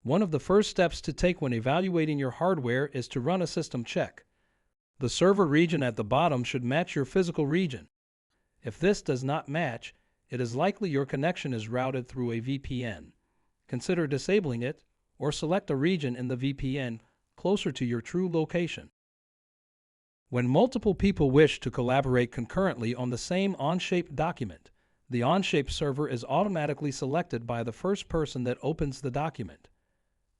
One of the first steps to take when evaluating your hardware is to run a system check. The server region at the bottom should match your physical region. If this does not match, it is likely your connection is routed through a VPN. Consider disabling it, or select a region in the VPN closer to your true location. When multiple people wish to collaborate concurrently on the same Onshape document, the Onshape server is automatically selected by the first person that opens the document.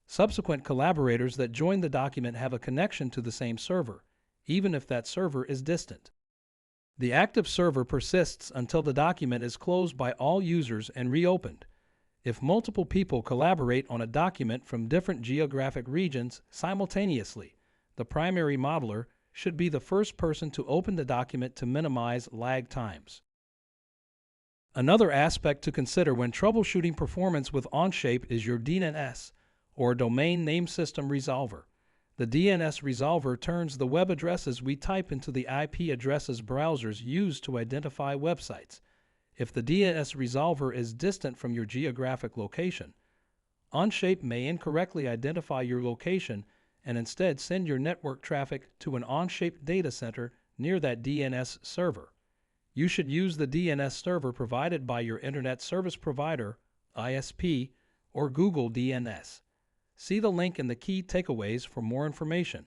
Subsequent collaborators that join the document have a connection to the same server, even if that server is distant. The active server persists until the document is closed by all users and reopened. If multiple people collaborate on a document from different geographic regions simultaneously, the primary modeler should be the first person to open the document to minimize lag times. Another aspect to consider when troubleshooting performance with Onshape is your DNS, or Domain Name System Resolver. The DNS resolver turns the web addresses we type into the IP addresses browsers use to identify websites. If the DNS resolver is distant from your geographic location, Onshape may incorrectly identify your location and instead send your network traffic to an Onshape data center near that DNS server. You should use the DNS server provided by your Internet Service Provider, ISP, or Google DNS. See the link in the key takeaways for more information.